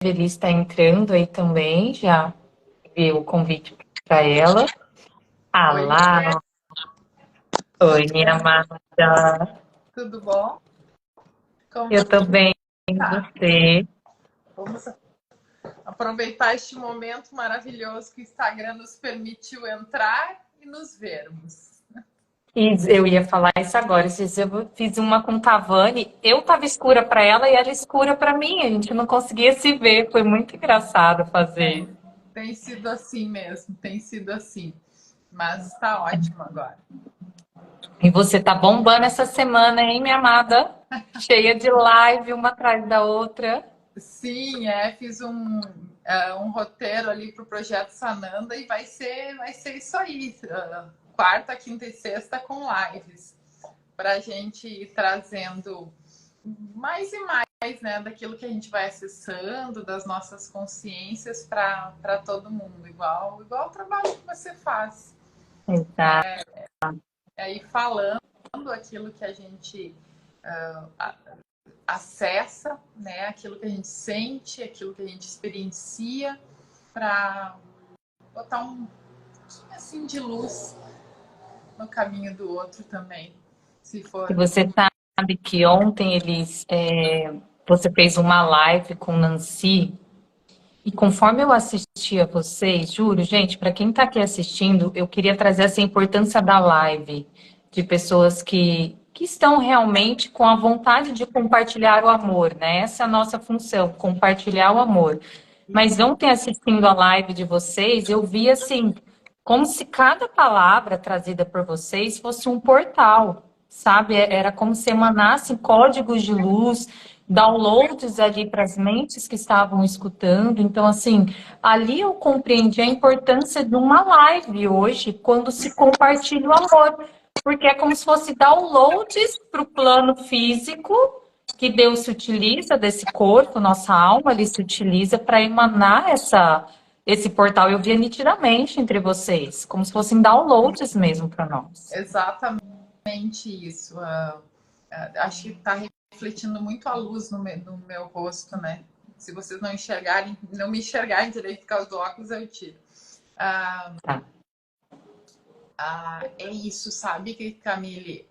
Eli está entrando aí também, já vi o convite para ela. Ah Oi, Lilian, lá, oi, minha amada. tudo bom? Como Eu você também, está? você. Vamos aproveitar este momento maravilhoso que o Instagram nos permitiu entrar e nos vermos. E eu ia falar isso agora. Esses dias eu fiz uma com Cavani. Eu tava escura para ela e ela escura para mim. A gente não conseguia se ver. Foi muito engraçado fazer. Tem sido assim mesmo, tem sido assim. Mas está ótimo agora. E você tá bombando essa semana, hein, minha amada? Cheia de live, uma atrás da outra. Sim, fiz um roteiro ali para o projeto Sananda e vai ser isso aí. Quarta, quinta e sexta com lives. Para a gente ir trazendo mais e mais, né, daquilo que a gente vai acessando, das nossas consciências para todo mundo, igual o trabalho que você faz. Exato. Aí falando aquilo que a gente acessa, né, aquilo que a gente sente, aquilo que a gente experiencia, para botar um pouquinho assim de luz no caminho do outro também, se E for. você sabe que ontem você fez uma live com Nancy, e conforme eu assistia vocês, juro, gente, para quem está aqui assistindo, eu queria trazer essa importância da live, de pessoas que estão realmente com a vontade de compartilhar o amor, né? Essa é a nossa função, compartilhar o amor. Mas ontem, assistindo a live de vocês, eu vi assim, como se cada palavra trazida por vocês fosse um portal, sabe? Era como se emanassem códigos de luz, downloads ali para as mentes que estavam escutando. Então, assim, ali eu compreendi a importância de uma live hoje, quando se compartilha o amor, porque é como se fosse downloads para o plano físico que Deus se utiliza desse corpo, nossa alma, ele se utiliza para emanar esse portal. Eu via nitidamente entre vocês, como se fossem downloads mesmo para nós. Exatamente isso. Acho que está refletindo muito a luz no meu rosto, né? Se vocês não enxergarem, não me enxergarem direito por causa do óculos, eu tiro. Ah, Tá. é isso, sabe, Camille?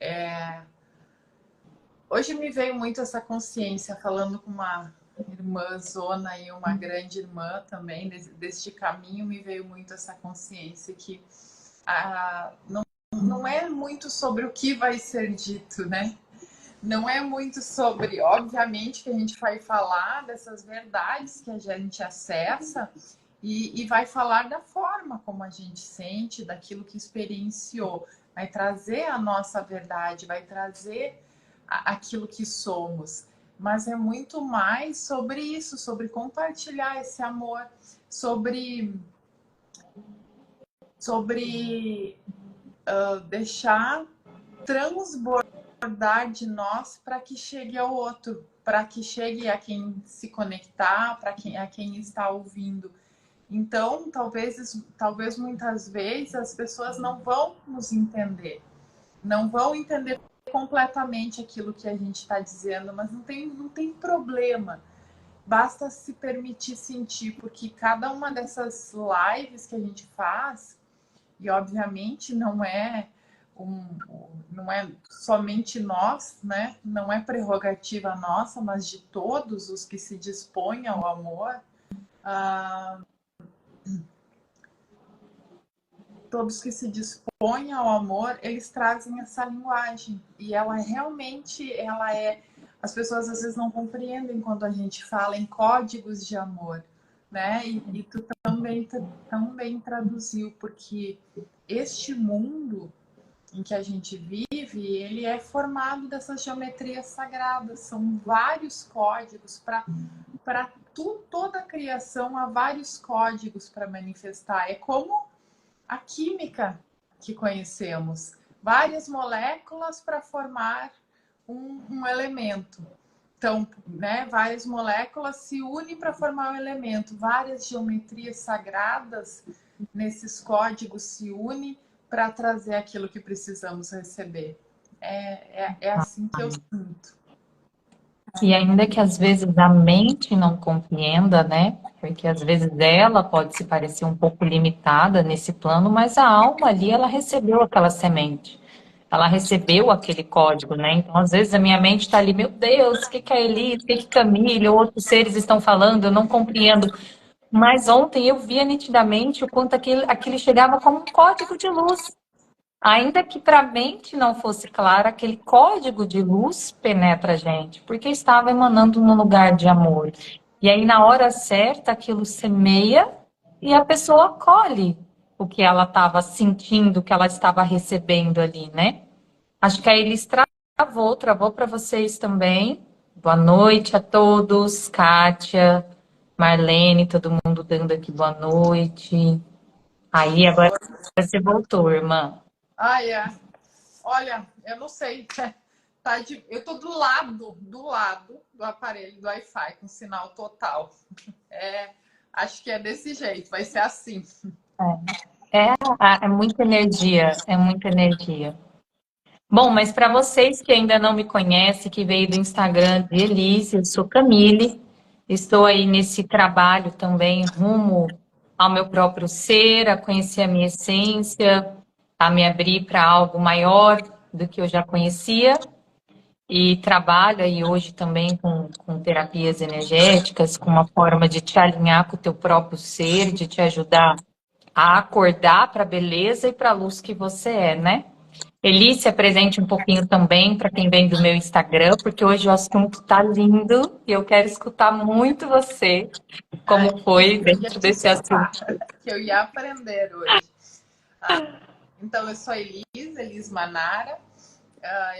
Hoje me veio muito essa consciência, falando com uma irmã zona e uma grande irmã também, deste caminho, me veio muito essa consciência que não é muito sobre o que vai ser dito, né? Não é muito sobre, obviamente, que a gente vai falar dessas verdades que a gente acessa e vai falar da forma como a gente sente, daquilo que experienciou. Vai trazer a nossa verdade, vai trazer aquilo que somos. Mas é muito mais sobre isso, sobre compartilhar esse amor, sobre deixar transbordar de nós para que chegue ao outro, para que chegue a quem se conectar, a quem está ouvindo. Então, talvez muitas vezes as pessoas não vão nos entender, não vão entender completamente aquilo que a gente está dizendo, mas não tem problema. Basta se permitir sentir, porque cada uma dessas lives que a gente faz, e obviamente não é somente nós, né? Não é prerrogativa nossa, mas de todos os que se dispõem ao amor, ah, todos que se dispõem ao amor, eles trazem essa linguagem e ela realmente, ela é. As pessoas às vezes não compreendem quando a gente fala em códigos de amor, né? E tu também traduziu, porque este mundo em que a gente vive, ele é formado dessas geometrias sagradas, são vários códigos para toda a criação, há vários códigos para manifestar. É como a química que conhecemos, várias moléculas para formar um elemento. Então, né, várias moléculas se unem para formar um elemento, várias geometrias sagradas nesses códigos se unem para trazer aquilo que precisamos receber. É assim que eu sinto. E ainda que às vezes a mente não compreenda, né? Porque às vezes ela pode se parecer um pouco limitada nesse plano, mas a alma ali, ela recebeu aquela semente. Ela recebeu aquele código, né? Então, às vezes a minha mente está ali, meu Deus, o que que a Elise, o que que Camille, ou outros seres estão falando, eu não compreendo. Mas ontem eu via nitidamente o quanto aquilo chegava como um código de luz. Ainda que para a mente não fosse claro, aquele código de luz penetra a gente, porque estava emanando num lugar de amor. E aí, na hora certa, aquilo semeia e a pessoa colhe o que ela estava sentindo, o que ela estava recebendo ali, né? Acho que a Elis travou para vocês também. Boa noite a todos, Kátia, Marlene, todo mundo dando aqui boa noite. Aí, agora você voltou, irmã. Ah, é. Olha, eu não sei. Eu tô do lado do aparelho do Wi-Fi, com sinal total. Acho que é desse jeito, vai ser assim. É muita energia, é muita energia. Bom, mas para vocês que ainda não me conhecem, que veio do Instagram de Elise, eu sou Camille, estou aí nesse trabalho também rumo ao meu próprio ser, a conhecer a minha essência, a me abrir para algo maior do que eu já conhecia. E trabalho aí hoje também com terapias energéticas, com uma forma de te alinhar com o teu próprio ser, de te ajudar a acordar para a beleza e para a luz que você é, né? Eli, se apresente um pouquinho também para quem vem do meu Instagram, porque hoje o assunto tá lindo e eu quero escutar muito você, Ah, como foi eu ia dentro te desse contar assunto. que eu ia aprender hoje. Então, eu sou Elis Manara.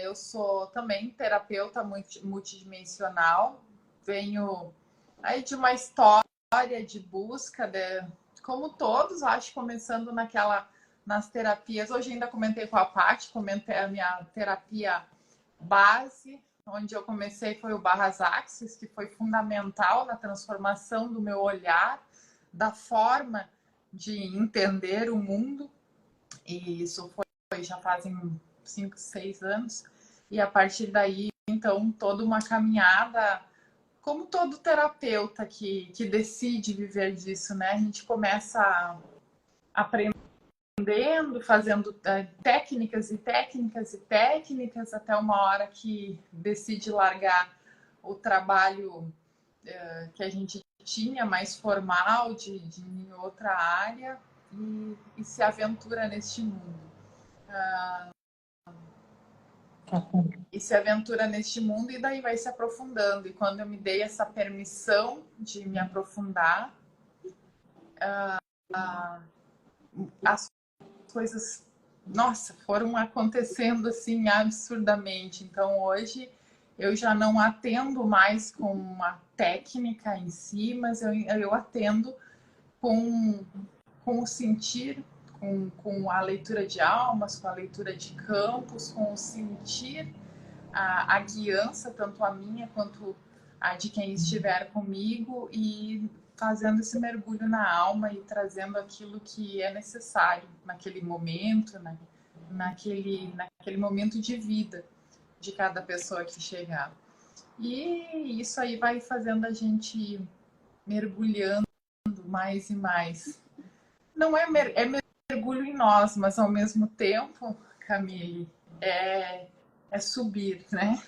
Eu sou também terapeuta multidimensional. Venho aí de uma história de busca, como todos, acho, começando nas terapias. Hoje ainda comentei com a Paty, comentei a minha terapia base, onde eu comecei foi o Barras Axis, que foi fundamental na transformação do meu olhar, da forma de entender o mundo. E isso já fazem 5, 6 anos. E a partir daí, então, toda uma caminhada, como todo terapeuta que decide viver disso, né? A gente começa aprendendo, fazendo técnicas e técnicas e técnicas, até uma hora que decide largar o trabalho que a gente tinha, mais formal, de outra área, e se aventura neste mundo. E se aventura neste mundo e daí vai se aprofundando. E quando eu me dei essa permissão de me aprofundar, as coisas, nossa, foram acontecendo assim absurdamente. Então hoje eu já não atendo mais com uma técnica em si, mas eu atendo com o sentir, com a leitura de almas, com a leitura de campos, com o sentir a guiança, tanto a minha quanto a de quem estiver comigo, e fazendo esse mergulho na alma e trazendo aquilo que é necessário naquele momento, né? naquele momento de vida de cada pessoa que chegar. E isso aí vai fazendo a gente mergulhando mais e mais. Não é, mergulho em nós, mas ao mesmo tempo, Camille, é subir, né?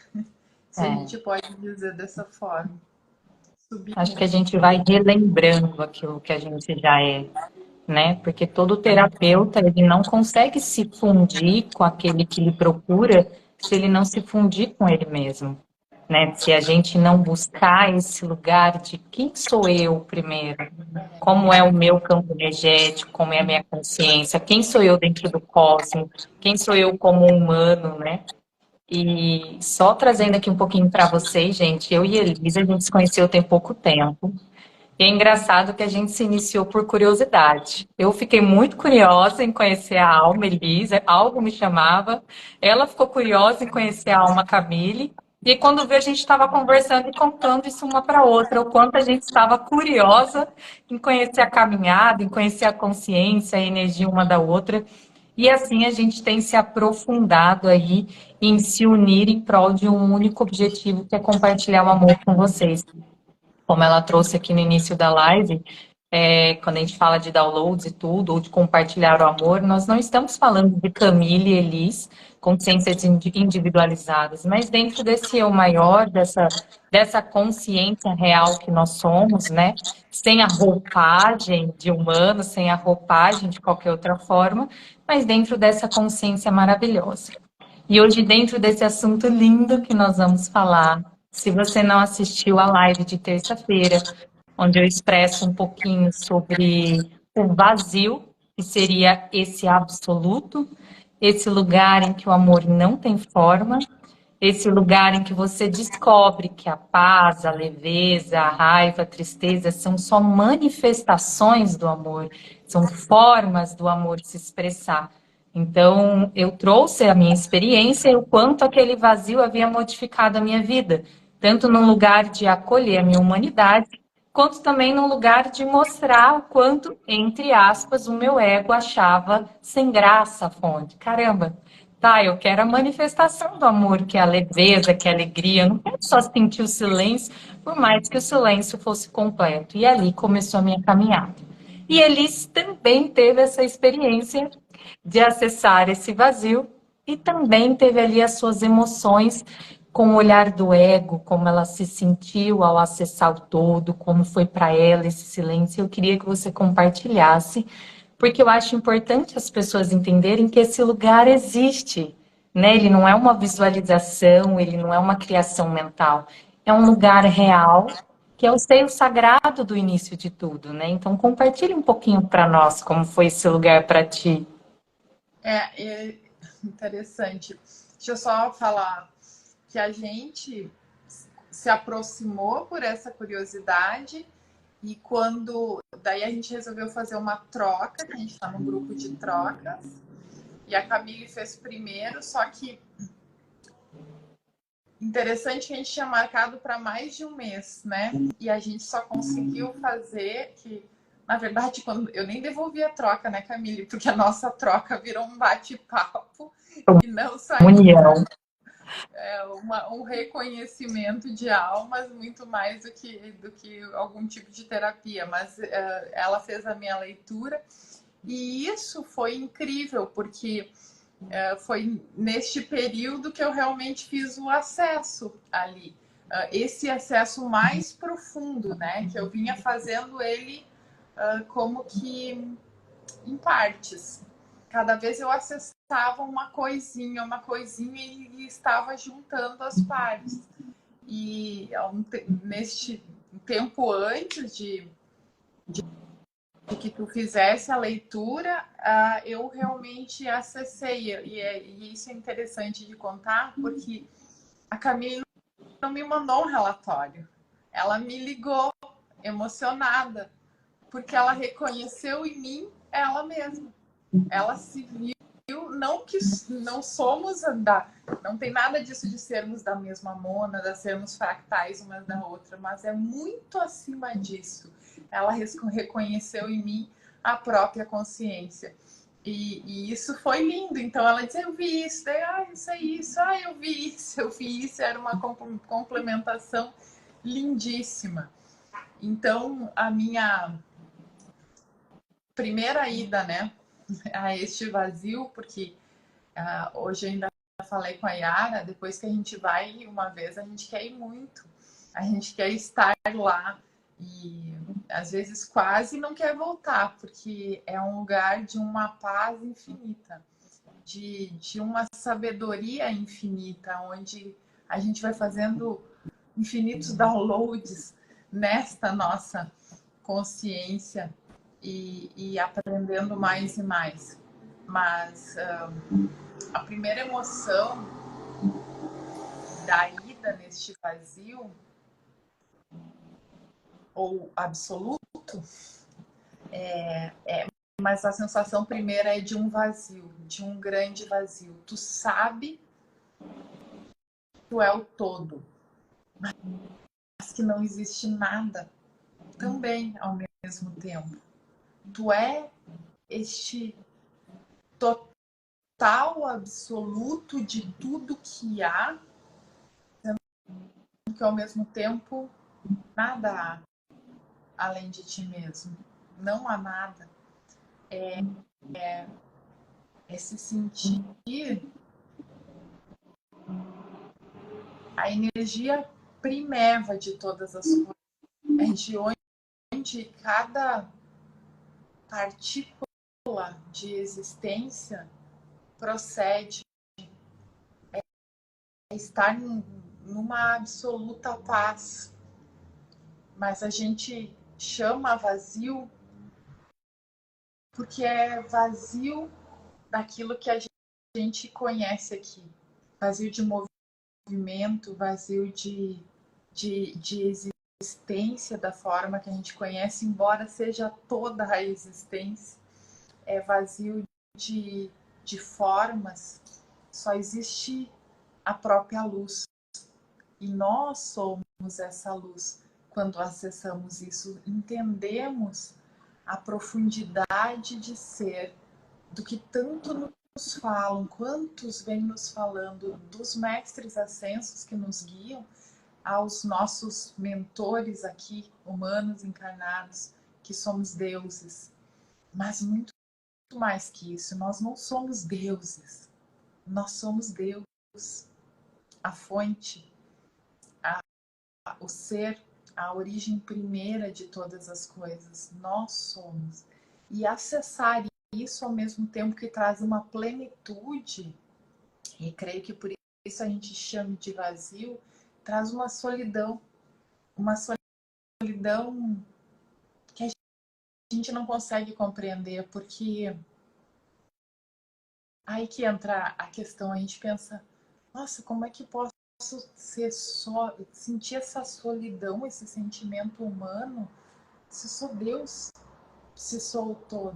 Se a É, gente pode dizer dessa forma. Subir. acho que a gente vai relembrando aquilo que a gente já é, né? Porque todo terapeuta, ele não consegue se fundir com aquele que ele procura se ele não se fundir com ele mesmo, né? Se a gente não buscar esse lugar de quem sou eu primeiro, como é o meu campo energético, como é a minha consciência, quem sou eu dentro do cosmos, quem sou eu como humano, né? E só trazendo aqui um pouquinho para vocês, gente, eu e Elisa, a gente se conheceu tem pouco tempo. E é engraçado que a gente se iniciou por curiosidade. Eu fiquei muito curiosa em conhecer a Alma Elisa, algo me chamava. Ela ficou curiosa em conhecer a Alma Camille. E quando veio, a gente estava conversando e contando isso uma para outra, o quanto a gente estava curiosa em conhecer a caminhada, em conhecer a consciência, a energia uma da outra. E assim a gente tem se aprofundado aí em se unir em prol de um único objetivo, que é compartilhar o amor com vocês. Como ela trouxe aqui no início da live, quando a gente fala de downloads e tudo, ou de compartilhar o amor, nós não estamos falando de Camille e Elis, consciências individualizadas, mas dentro desse eu maior, dessa consciência real que nós somos, né? Sem a roupagem de humano, sem a roupagem de qualquer outra forma, mas dentro dessa consciência maravilhosa. E hoje, dentro desse assunto lindo que nós vamos falar, se você não assistiu a live de terça-feira, onde eu expresso um pouquinho sobre o vazio, que seria esse absoluto, esse lugar em que o amor não tem forma, esse lugar em que você descobre que a paz, a leveza, a raiva, a tristeza são só manifestações do amor, são formas do amor se expressar. Então, eu trouxe a minha experiência e o quanto aquele vazio havia modificado a minha vida, tanto num lugar de acolher a minha humanidade, quanto também num lugar de mostrar o quanto, entre aspas, o meu ego achava sem graça a fonte. Caramba, tá, eu quero a manifestação do amor, que é a leveza, que é a alegria. Eu não quero só sentir o silêncio, por mais que o silêncio fosse completo. E ali começou a minha caminhada. E Elis também teve essa experiência de acessar esse vazio e também teve ali as suas emoções com o olhar do ego, como ela se sentiu ao acessar o todo, como foi para ela esse silêncio. Eu queria que você compartilhasse, porque eu acho importante as pessoas entenderem que esse lugar existe, né? Ele não é uma visualização, ele não é uma criação mental, é um lugar real, que é o seio sagrado do início de tudo, né? Então compartilhe um pouquinho para nós como foi esse lugar para ti. É interessante. Deixa eu só falar que a gente se aproximou por essa curiosidade e daí a gente resolveu fazer uma troca, que a gente está num grupo de trocas, e a Camille fez primeiro, só que interessante que a gente tinha marcado para mais de um mês, né? E a gente só conseguiu fazer que, na verdade, quando eu nem devolvi a troca, né, Camille? Porque a nossa troca virou um bate-papo e não saiu União. um reconhecimento de almas muito mais do que algum tipo de terapia. Mas ela fez a minha leitura e isso foi incrível, porque foi neste período que eu realmente fiz o acesso ali. Esse acesso mais profundo, né? Que eu vinha fazendo ele como que em partes. Cada vez eu acessava uma coisinha e estava juntando as partes. E neste tempo antes de que tu fizesse a leitura, eu realmente acessei. E isso é interessante de contar, porque a Camille não me mandou um relatório. Ela me ligou emocionada, porque ela reconheceu em mim ela mesma. Ela se viu, não que não somos não tem nada disso de sermos da mesma mona, de sermos fractais uma da outra, mas é muito acima disso. Ela reconheceu em mim a própria consciência. E isso foi lindo. Então ela disse, eu vi isso, daí, isso, eu vi isso. Era uma complementação lindíssima. Então, a minha primeira ida, né, a este vazio, porque hoje eu ainda falei com a Yara, depois que a gente vai uma vez, a gente quer ir muito. A gente quer estar lá e às vezes quase não quer voltar, porque é um lugar de uma paz infinita, de uma sabedoria infinita, onde a gente vai fazendo infinitos downloads nesta nossa consciência e aprendendo mais e mais. Mas a primeira emoção da ida neste vazio, ou absoluto, mas a sensação primeira é de um vazio, de um grande vazio. Tu sabe que tu é o todo, mas que não existe nada também ao mesmo tempo. Tu é este total total, absoluto de tudo que há, que ao mesmo tempo nada há além de ti mesmo. Não há nada. É se sentir a energia primeva de todas as coisas. É de onde cada partícula de existência procede. É estar numa absoluta paz. Mas a gente chama vazio porque é vazio daquilo que a gente conhece aqui. Vazio de movimento, vazio de existência da forma que a gente conhece, embora seja toda a existência. É vazio de formas, só existe a própria luz. E nós somos essa luz. Quando acessamos isso, entendemos a profundidade de ser, do que tanto nos falam, quantos vêm nos falando, dos mestres ascensos que nos guiam, aos nossos mentores aqui, humanos encarnados, que somos deuses. Mas muito mais que isso, nós não somos deuses, nós somos Deus, a fonte, o ser, a origem primeira de todas as coisas. Nós somos. E acessar isso ao mesmo tempo que traz uma plenitude, e creio que por isso a gente chama de vazio, traz uma solidão que a gente não consegue compreender, porque aí que entra a questão, a gente pensa, nossa, como é que posso ser só, sentir essa solidão, esse sentimento humano, se sou Deus, se sou o todo?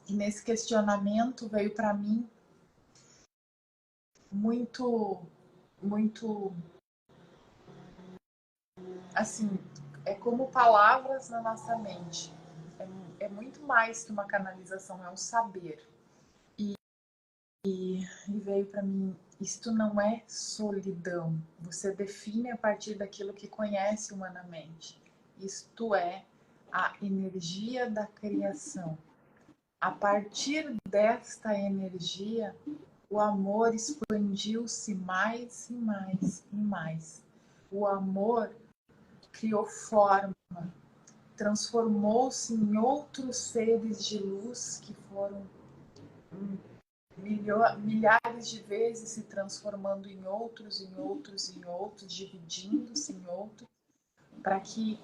E nesse questionamento veio para mim muito, muito, assim, é como palavras na nossa mente. É muito mais que uma canalização, é um saber. E veio para mim, isto não é solidão. Você define a partir daquilo que conhece humanamente. Isto é a energia da criação. A partir desta energia, o amor expandiu-se mais e mais e mais. O amor criou forma, transformou-se em outros seres de luz que foram milhares de vezes se transformando em outros, dividindo-se em outros, para que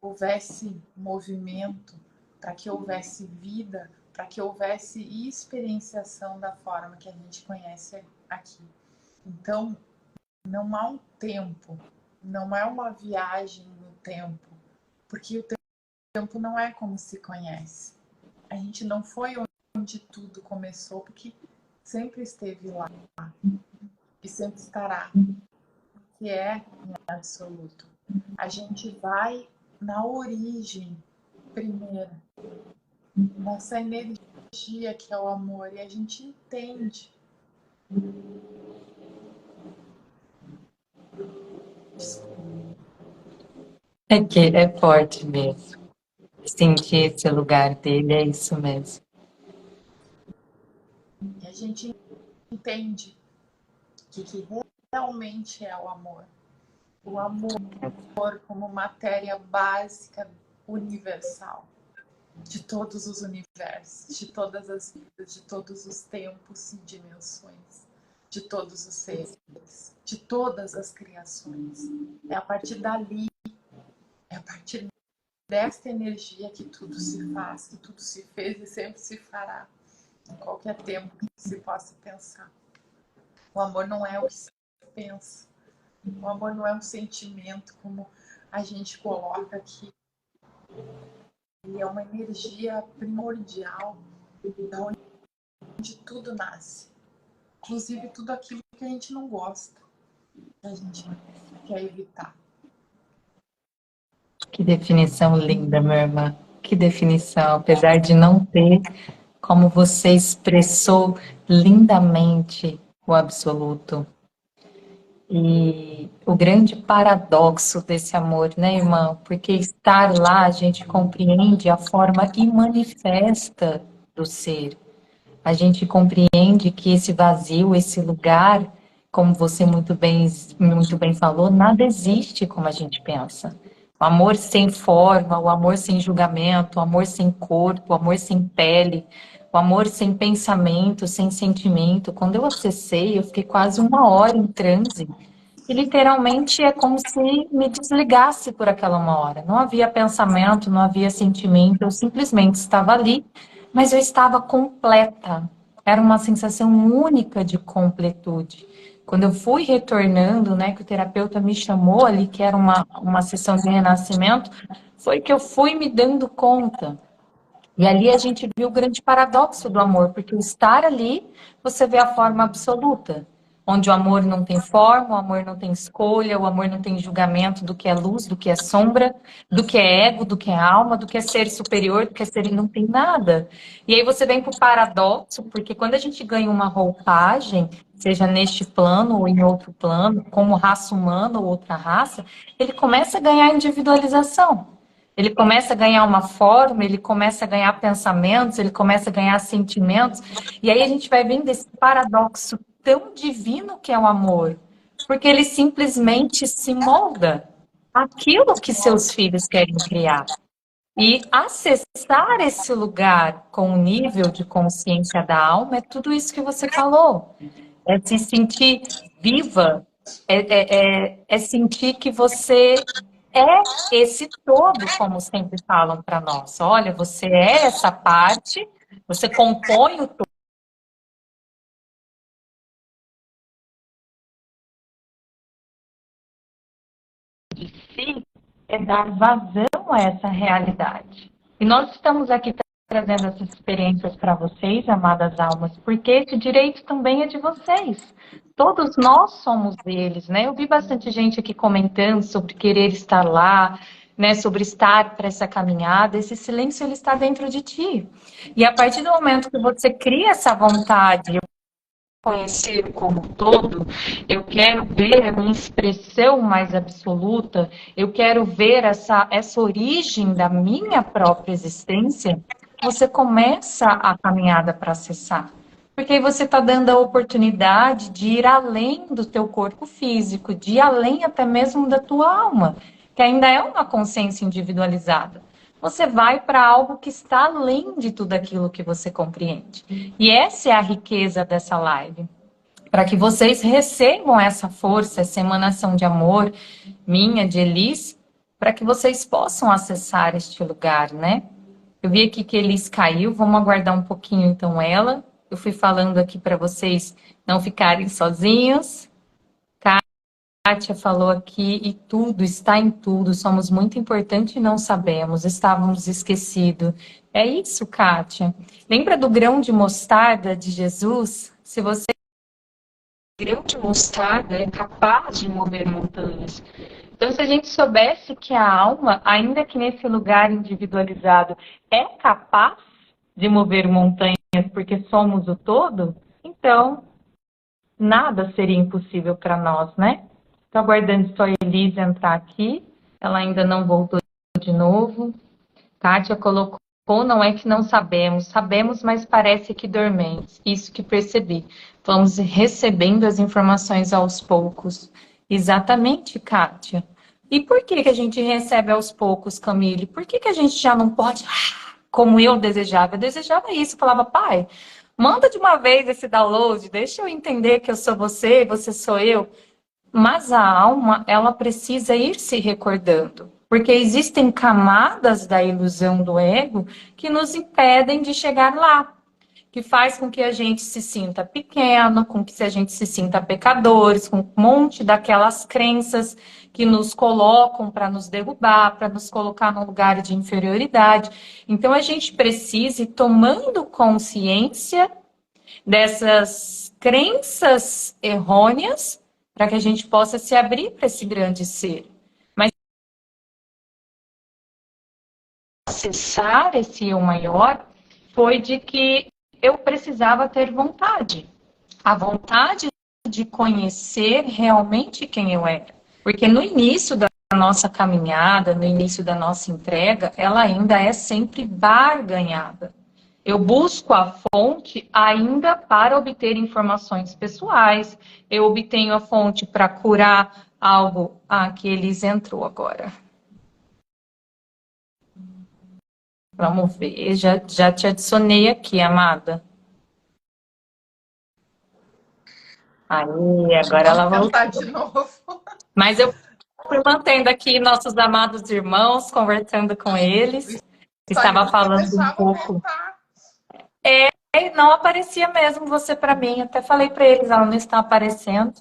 houvesse movimento, para que houvesse vida, para que houvesse experienciação da forma que a gente conhece aqui. Então, não há um tempo, não é uma viagem no tempo, porque o tempo não é como se conhece. A gente não foi onde tudo começou, porque sempre esteve lá e sempre estará, que é em absoluto. A gente vai na origem primeira, nessa energia que é o amor, e a gente entende. É que é forte mesmo. Sentir esse lugar dele, é isso mesmo. E a gente entende que realmente é o amor. O amor como matéria básica universal de todos os universos, de todas as vidas, de todos os tempos e dimensões, de todos os seres, de todas as criações. É a partir dali, é a partir desta energia que tudo se faz, que tudo se fez e sempre se fará, em qualquer tempo que se possa pensar. O amor não é o que se pensa. O amor não é um sentimento como a gente coloca aqui. Ele é uma energia primordial, da onde tudo nasce. Inclusive tudo aquilo que a gente não gosta, que a gente quer evitar. Que definição linda, minha irmã. Que definição. Apesar de não ter, como você expressou lindamente o absoluto. E o grande paradoxo desse amor, né, irmã? Porque estar lá a gente compreende a forma imanifesta do ser. A gente compreende que esse vazio, esse lugar, como você muito bem falou, nada existe como a gente pensa. O amor sem forma, o amor sem julgamento, o amor sem corpo, o amor sem pele, o amor sem pensamento, sem sentimento. Quando eu acessei, eu fiquei quase uma hora em transe. E literalmente é como se me desligasse por aquela uma hora. Não havia pensamento, não havia sentimento, eu simplesmente estava ali, mas eu estava completa. Era uma sensação única de completude. Quando eu fui retornando, né, que o terapeuta me chamou ali, que era uma sessão de renascimento, foi que eu fui me dando conta. E ali a gente viu o grande paradoxo do amor, porque o estar ali, você vê a forma absoluta, onde o amor não tem forma, o amor não tem escolha, o amor não tem julgamento do que é luz, do que é sombra, do que é ego, do que é alma, do que é ser superior, do que é ser, não tem nada. E aí você vem para o paradoxo, porque quando a gente ganha uma roupagem, seja neste plano ou em outro plano, como raça humana ou outra raça, ele começa a ganhar individualização. Ele começa a ganhar uma forma, ele começa a ganhar pensamentos, ele começa a ganhar sentimentos. E aí a gente vai vendo esse paradoxo tão divino que é o amor, porque ele simplesmente se molda aquilo que seus filhos querem criar. E acessar esse lugar com o nível de consciência da alma é tudo isso que você falou. É se sentir viva, é sentir que você é esse todo, como sempre falam para nós. Olha, você é essa parte, você compõe o todo de si, é dar vazão a essa realidade. E nós estamos aqui trazendo essas experiências para vocês, amadas almas, porque esse direito também é de vocês. Todos nós somos deles, né? Eu vi bastante gente aqui comentando sobre querer estar lá, né? Sobre estar para essa caminhada. Esse silêncio ele está dentro de ti. E a partir do momento que você cria essa vontade, conhecer como todo, eu quero ver a minha expressão mais absoluta, eu quero ver essa origem da minha própria existência, você começa a caminhada para acessar. Porque aí você está dando a oportunidade de ir além do teu corpo físico, de ir além até mesmo da tua alma, que ainda é uma consciência individualizada. Você vai para algo que está além de tudo aquilo que você compreende. E essa é a riqueza dessa live. Para que vocês recebam essa força, essa emanação de amor minha, de Elis, para que vocês possam acessar este lugar, né? Eu vi aqui que Elis caiu, vamos aguardar um pouquinho então ela. Eu fui falando aqui para vocês não ficarem sozinhos. Kátia falou aqui, e tudo, está em tudo, somos muito importantes e não sabemos, estávamos esquecidos. É isso, Kátia. Lembra do grão de mostarda de Jesus? Se você grão de mostarda é capaz de mover montanhas. Então, se a gente soubesse que a alma, ainda que nesse lugar individualizado, é capaz de mover montanhas porque somos o todo, então nada seria impossível para nós, né? Estou aguardando só a Elise entrar aqui. Ela ainda não voltou de novo. Kátia colocou, não é que não sabemos. Sabemos, mas parece que dormentes. Isso que percebi. Vamos recebendo as informações aos poucos. Exatamente, Kátia. E por que a gente recebe aos poucos, Camille? Por que a gente já não pode, como eu desejava? Eu desejava isso, falava, pai, manda de uma vez esse download, deixa eu entender que eu sou você, você sou eu. Mas a alma, ela precisa ir se recordando, porque existem camadas da ilusão do ego que nos impedem de chegar lá, que faz com que a gente se sinta pequeno, com que a gente se sinta pecadores, com um monte daquelas crenças que nos colocam para nos derrubar, para nos colocar num lugar de inferioridade. Então a gente precisa ir tomando consciência dessas crenças errôneas para que a gente possa se abrir para esse grande ser. Mas acessar esse eu maior foi de que eu precisava ter vontade. A vontade de conhecer realmente quem eu era. Porque no início da nossa caminhada, no início da nossa entrega, ela ainda é sempre barganhada. Eu busco a fonte ainda para obter informações pessoais. Eu obtenho a fonte para curar algo. Ah, que eles entrou agora. Vamos ver. Já te adicionei aqui, amada. Aí, agora ela Vamos tentar voltou. de novo. Mas eu fui mantendo aqui nossos amados irmãos, conversando com eles. O Instagram Estava não falando um deixava pouco. aumentar. E não aparecia mesmo você para mim. Até falei para eles, ela não está aparecendo.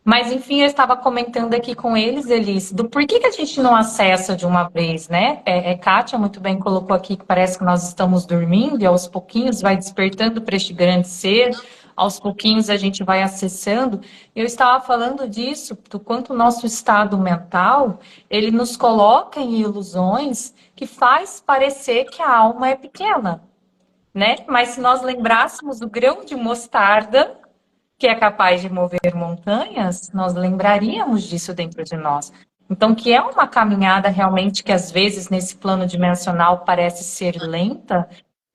Mas, enfim, eu estava comentando aqui com eles, Elis, do porquê que a gente não acessa de uma vez, né? Kátia muito bem colocou aqui que parece que nós estamos dormindo e aos pouquinhos vai despertando para este grande ser, aos pouquinhos a gente vai acessando. Eu estava falando disso, do quanto o nosso estado mental, ele nos coloca em ilusões que faz parecer que a alma é pequena, né? Mas se nós lembrássemos do grão de mostarda, que é capaz de mover montanhas, nós lembraríamos disso dentro de nós. Então, que é uma caminhada realmente que às vezes nesse plano dimensional parece ser lenta,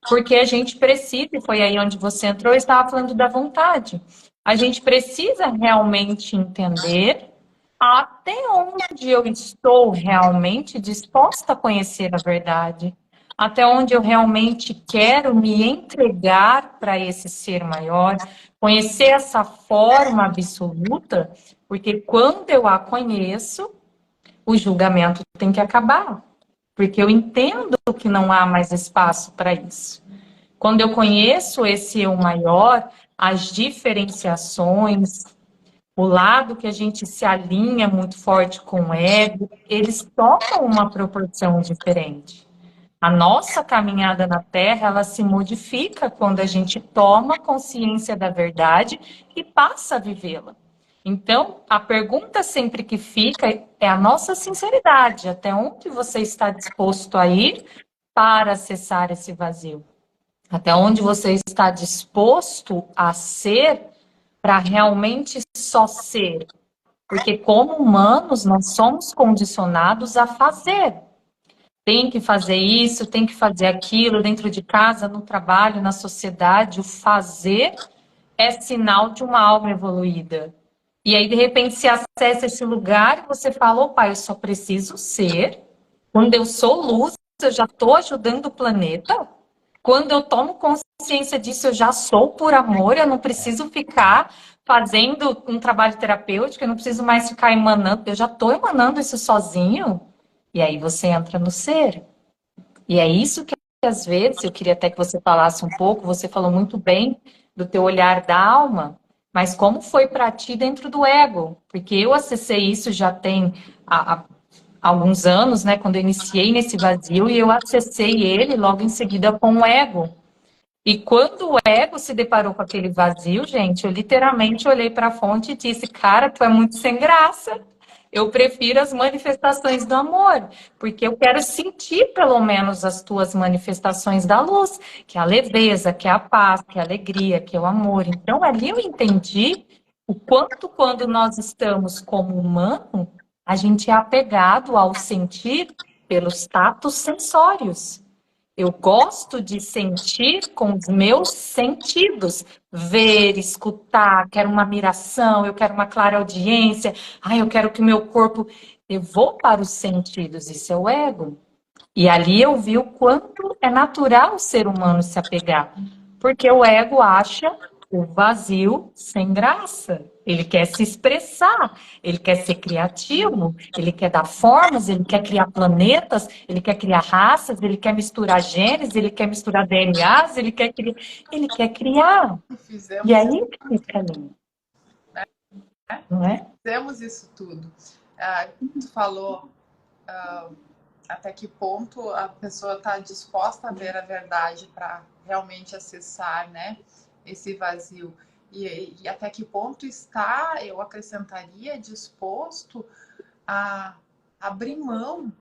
porque a gente precisa, e foi aí onde você entrou, eu estava falando da vontade. A gente precisa realmente entender até onde eu estou realmente disposta a conhecer a verdade, até onde eu realmente quero me entregar para esse ser maior, conhecer essa forma absoluta, porque quando eu a conheço, o julgamento tem que acabar, porque eu entendo que não há mais espaço para isso. Quando eu conheço esse eu maior, as diferenciações, o lado que a gente se alinha muito forte com o ego, eles tomam uma proporção diferente. A nossa caminhada na Terra, ela se modifica quando a gente toma consciência da verdade e passa a vivê-la. Então, a pergunta sempre que fica é a nossa sinceridade, até onde você está disposto a ir para acessar esse vazio? Até onde você está disposto a ser para realmente só ser? Porque, como humanos, nós somos condicionados a fazer. Tem que fazer isso, tem que fazer aquilo, dentro de casa, no trabalho, na sociedade. O fazer é sinal de uma alma evoluída. E aí, de repente, se acessa esse lugar e você fala: opa, eu só preciso ser. Quando eu sou luz, eu já estou ajudando o planeta. Quando eu tomo consciência disso, eu já sou por amor, eu não preciso ficar fazendo um trabalho terapêutico, eu não preciso mais ficar emanando, eu já estou emanando isso sozinho. E aí você entra no ser. E é isso que às vezes eu queria até que você falasse um pouco, você falou muito bem do teu olhar da alma, mas como foi para ti dentro do ego? Porque eu acessei isso já tem alguns anos, né, quando eu iniciei nesse vazio e eu acessei ele logo em seguida com o ego. E quando o ego se deparou com aquele vazio, gente, eu literalmente olhei para a fonte e disse: cara, tu é muito sem graça. Eu prefiro as manifestações do amor, porque eu quero sentir pelo menos as tuas manifestações da luz, que é a leveza, que é a paz, que é a alegria, que é o amor. Então, ali eu entendi o quanto, quando nós estamos como humano, a gente é apegado ao sentir pelos tatos sensórios. Eu gosto de sentir com os meus sentidos. Ver, escutar, quero uma miração, eu quero uma clareaudiência, eu quero que o meu corpo. Eu vou para os sentidos, isso é o ego. E ali eu vi o quanto é natural o ser humano se apegar, porque o ego acha o vazio sem graça. Ele quer se expressar, ele quer ser criativo, ele quer dar formas, ele quer criar planetas, ele quer criar raças, ele quer misturar genes, ele quer misturar DNAs, ele quer criar. E Fizemos aí que fica ali, não é? Fizemos isso tudo. Tu falou até que ponto a pessoa está disposta a ver a verdade para realmente acessar, né, esse vazio. E até que ponto está, eu acrescentaria, disposto a abrir mão,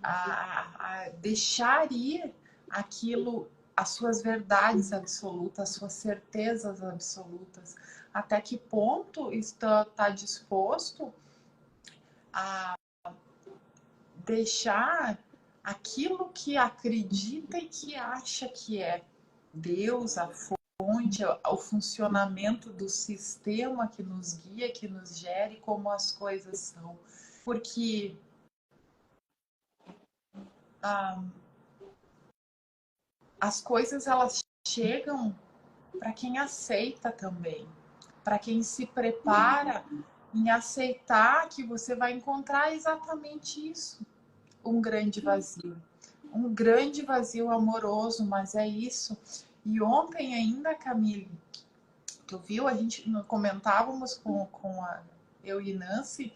a deixar ir aquilo as suas verdades absolutas, as suas certezas absolutas. Até que ponto está disposto a deixar aquilo que acredita e que acha que é Deus, a fonte, o funcionamento do sistema que nos guia, que nos gere, como as coisas são. Porque as coisas, elas chegam para quem aceita também, para quem se prepara em aceitar que você vai encontrar exatamente isso, um grande vazio amoroso, mas é isso. E ontem ainda, Camille, tu viu, a gente comentávamos eu e Nancy,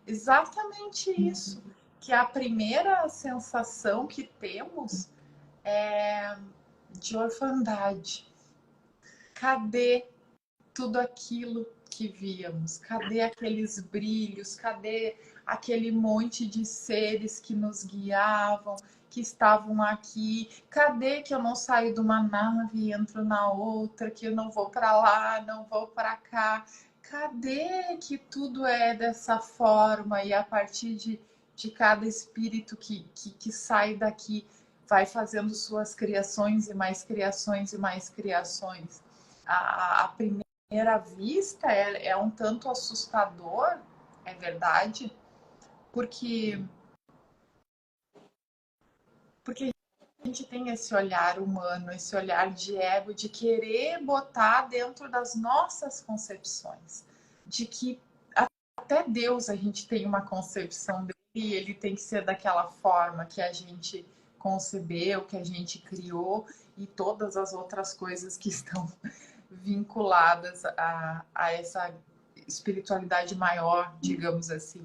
exatamente isso, que a primeira sensação que temos é de orfandade. Cadê tudo aquilo que víamos? Cadê aqueles brilhos? Cadê aquele monte de seres que nos guiavam, que estavam aqui? Cadê que eu não saio de uma nave e entro na outra, que eu não vou para lá, não vou para cá? Cadê que tudo é dessa forma e a partir de cada espírito que sai daqui vai fazendo suas criações e mais criações e mais criações? A primeira vista é um tanto assustador, é verdade, porque a gente tem esse olhar humano, esse olhar de ego, de querer botar dentro das nossas concepções, de que até Deus a gente tem uma concepção dele e ele tem que ser daquela forma que a gente concebeu, que a gente criou, e todas as outras coisas que estão vinculadas a essa espiritualidade maior, digamos assim.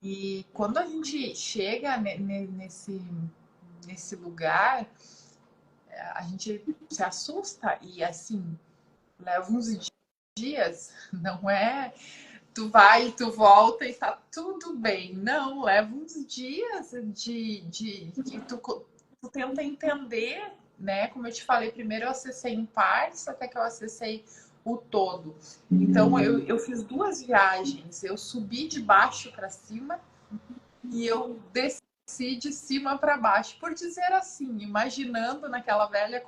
E quando a gente chega nesse lugar, a gente se assusta e assim, leva uns dias, não é tu vai e tu volta e tá tudo bem. Não, leva uns dias de que tu tenta entender, né? Como eu te falei, primeiro eu acessei em partes até que eu acessei o todo. Então eu fiz 2 viagens. Eu subi de baixo para cima e eu desci de cima para baixo, por dizer assim, imaginando naquela velha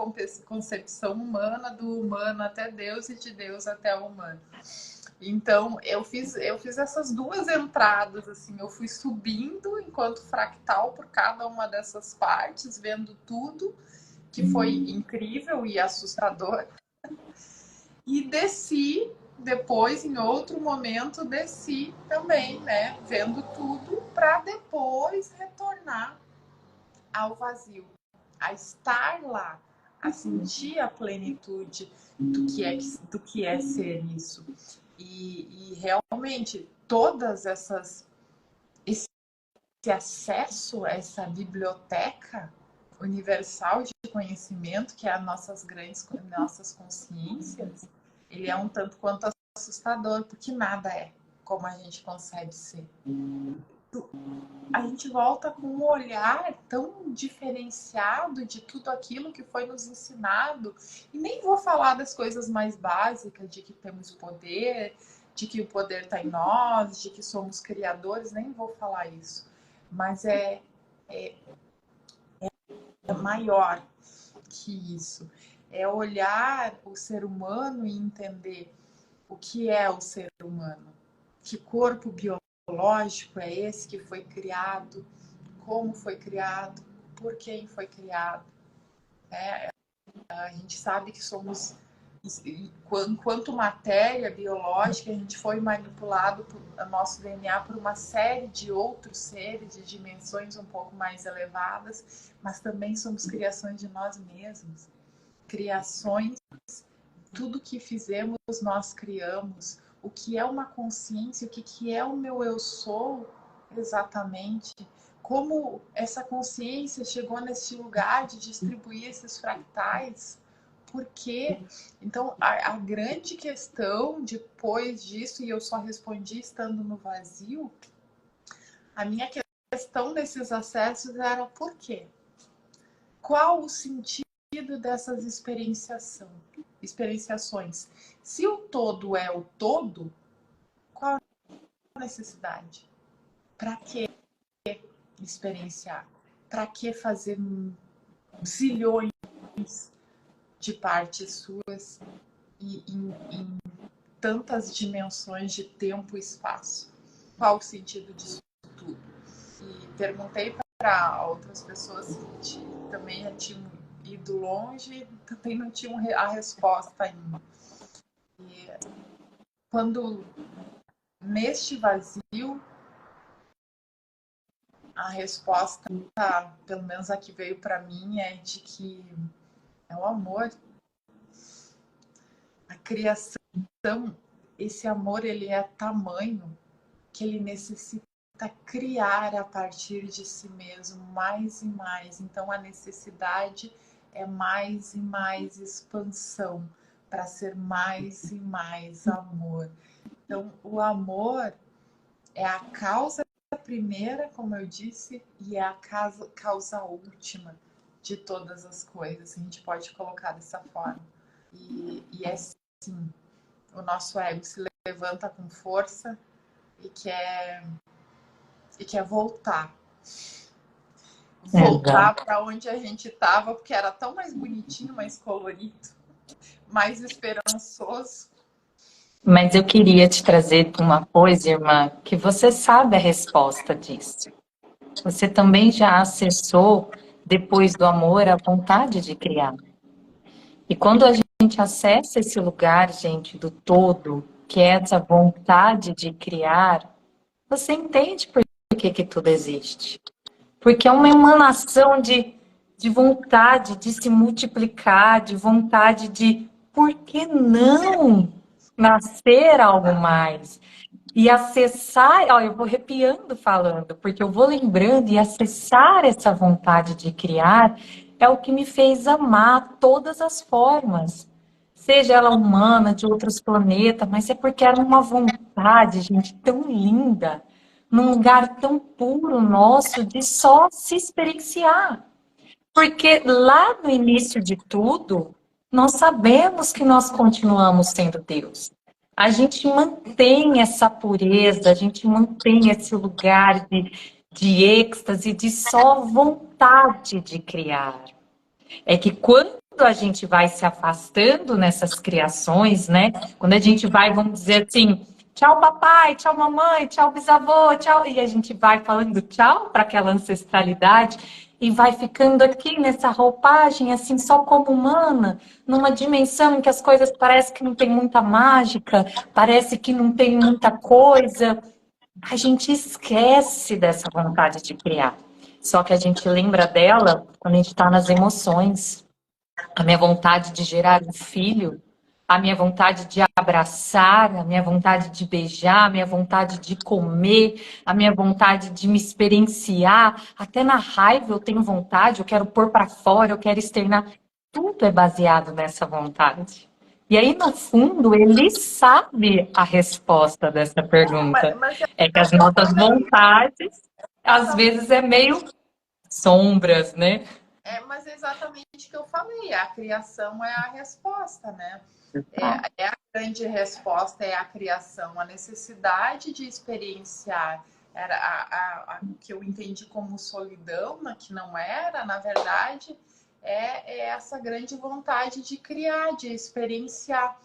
concepção humana, do humano até Deus e de Deus até o humano. Então, eu fiz essas 2 entradas, assim, eu fui subindo enquanto fractal por cada uma dessas partes, vendo tudo, que foi incrível e assustador. E desci, depois, em outro momento, desci também, né, vendo tudo, para depois retornar ao vazio, a estar lá, a sentir a plenitude do que é ser isso. E realmente todas esse acesso a essa biblioteca universal de conhecimento, que é as nossas consciências, ele é um tanto quanto assustador, porque nada é como a gente concebe ser. A gente volta com um olhar tão diferenciado de tudo aquilo que foi nos ensinado. E nem vou falar das coisas mais básicas, de que temos poder, de que o poder está em nós, de que somos criadores, nem vou falar isso. Mas é maior que isso. É olhar o ser humano e entender o que é o ser humano. Que corpo biológico é esse que foi criado, como foi criado, por quem foi criado. A gente sabe que somos, enquanto matéria biológica, a gente foi manipulado por nosso DNA por uma série de outros seres de dimensões um pouco mais elevadas, mas também somos criações de nós mesmos. Criações, tudo que fizemos nós criamos. O que é uma consciência, o que é o meu eu sou exatamente, como essa consciência chegou nesse lugar de distribuir esses fractais, por quê? Então, a grande questão depois disso, e eu só respondi estando no vazio, a minha questão desses acessos era por quê? Qual o sentido sentido dessas experienciações? Se o todo é o todo, qual a necessidade? Para que experienciar? Para que fazer zilhões de partes suas e em tantas dimensões de tempo e espaço? Qual o sentido disso tudo? E perguntei para outras pessoas que também já tinham ido longe, também não tinham a resposta ainda. E quando neste vazio, a resposta, pelo menos a que veio para mim, é de que é o amor. A criação, esse amor, ele é tamanho que ele necessita criar a partir de si mesmo mais e mais. Então a necessidade é mais e mais expansão para ser mais e mais amor. Então o amor é a causa primeira, como eu disse, e é a causa última de todas as coisas. A gente pode colocar dessa forma. E é assim, o nosso ego se levanta com força e quer voltar. Voltar para onde a gente estava, porque era tão mais bonitinho, mais colorido, mais esperançoso. Mas eu queria te trazer uma coisa, irmã, que você sabe a resposta disso. Você também já acessou, depois do amor, a vontade de criar. E quando a gente acessa esse lugar, gente, do todo, que é essa vontade de criar, você entende por que tudo existe. Porque é uma emanação de vontade de se multiplicar, de vontade de, por que não nascer algo mais? E acessar, ó, eu vou arrepiando falando, porque eu vou lembrando e acessar essa vontade de criar é o que me fez amar todas as formas. Seja ela humana, de outros planetas, mas é porque era uma vontade, gente, tão linda, num lugar tão puro nosso, de só se experienciar. Porque lá no início de tudo, nós sabemos que nós continuamos sendo Deus. A gente mantém essa pureza, a gente mantém esse lugar de êxtase, de só vontade de criar. É que quando a gente vai se afastando nessas criações, né? Quando a gente vai, vamos dizer assim, tchau papai, tchau mamãe, tchau bisavô, tchau, e a gente vai falando tchau para aquela ancestralidade e vai ficando aqui nessa roupagem assim só como humana, numa dimensão em que as coisas parecem que não tem muita mágica, parece que não tem muita coisa. A gente esquece dessa vontade de criar. Só que a gente lembra dela quando a gente está nas emoções. A minha vontade de gerar um filho, a minha vontade de abraçar, a minha vontade de beijar, a minha vontade de comer, a minha vontade de me experienciar. Até na raiva eu tenho vontade, eu quero pôr para fora, eu quero externar. Tudo é baseado nessa vontade. E aí, no fundo, ele sabe a resposta dessa pergunta. É que as nossas vontades, às vezes, é meio sombras, né? Mas é exatamente o que eu falei. A criação é a resposta, né? É a grande resposta, é a criação. A necessidade de experienciar era a que eu entendi como solidão, que não era, na verdade, é essa grande vontade de criar, de experienciar.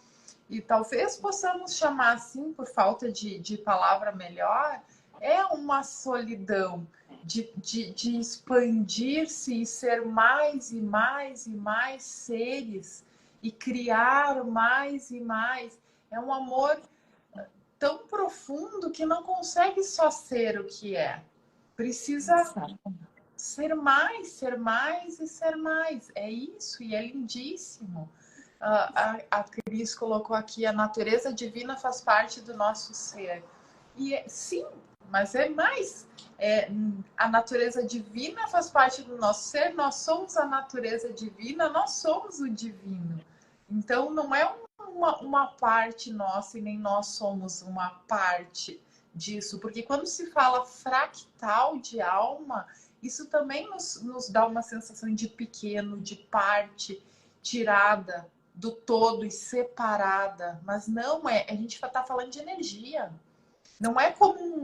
E talvez possamos chamar assim, por falta de palavra melhor, é uma solidão de expandir-se e ser mais e mais e mais seres e criar mais e mais. É um amor tão profundo que não consegue só ser o que é. Precisa ser mais e ser mais. É isso, e é lindíssimo. A Cris colocou aqui, a natureza divina faz parte do nosso ser. E sim, mas é mais. A natureza divina faz parte do nosso ser, nós somos a natureza divina, nós somos o divino. Então, não é uma parte nossa e nem nós somos uma parte disso. Porque quando se fala fractal de alma, isso também nos dá uma sensação de pequeno, de parte tirada do todo e separada. Mas não é, a gente está falando de energia. Não é como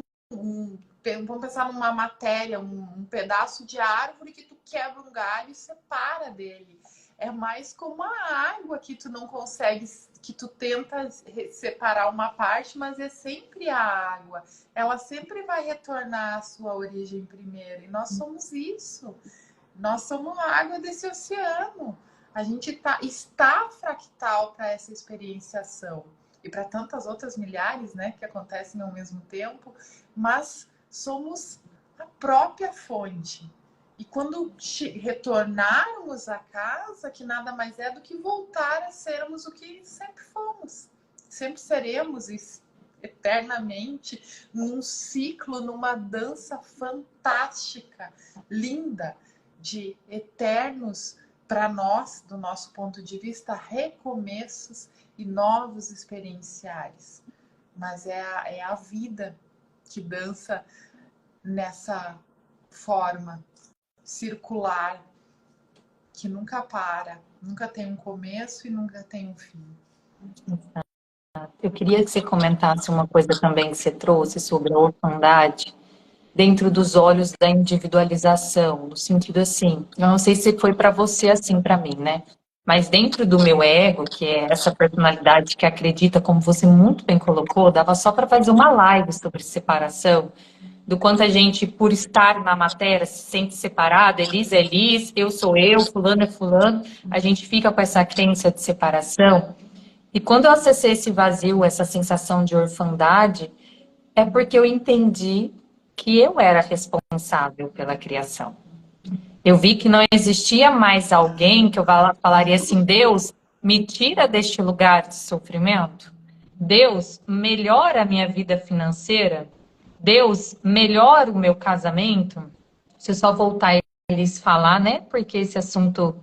vamos pensar numa matéria, um pedaço de árvore que tu quebra um galho e separa dele. É mais como a água que tu não consegue, que tu tenta separar uma parte, mas é sempre a água. Ela sempre vai retornar à sua origem primeiro. E nós somos isso. Nós somos a água desse oceano. A gente está fractal para essa experienciação. E para tantas outras milhares, né, que acontecem ao mesmo tempo. Mas somos a própria fonte. E quando retornarmos à casa, que nada mais é do que voltar a sermos o que sempre fomos. Sempre seremos eternamente, num ciclo, numa dança fantástica, linda, de eternos, para nós, do nosso ponto de vista, recomeços e novos experienciais. Mas é a vida que dança nessa forma circular, que nunca para, nunca tem um começo e nunca tem um fim. Eu queria que você comentasse uma coisa também que você trouxe sobre a orfandade dentro dos olhos da individualização, no sentido assim, eu não sei se foi para você assim para mim, né? Mas dentro do meu ego, que é essa personalidade que acredita, como você muito bem colocou, dava só para fazer uma live sobre separação, do quanto a gente, por estar na matéria, se sente separado, Elis é Elis, eu sou eu, fulano é fulano, a gente fica com essa crença de separação. E quando eu acessei esse vazio, essa sensação de orfandade, é porque eu entendi que eu era responsável pela criação. Eu vi que não existia mais alguém que eu falaria assim, Deus, me tira deste lugar de sofrimento. Deus, melhora a minha vida financeira. Deus, melhora o meu casamento. Se eu só voltar a eles falar, né? Porque esse assunto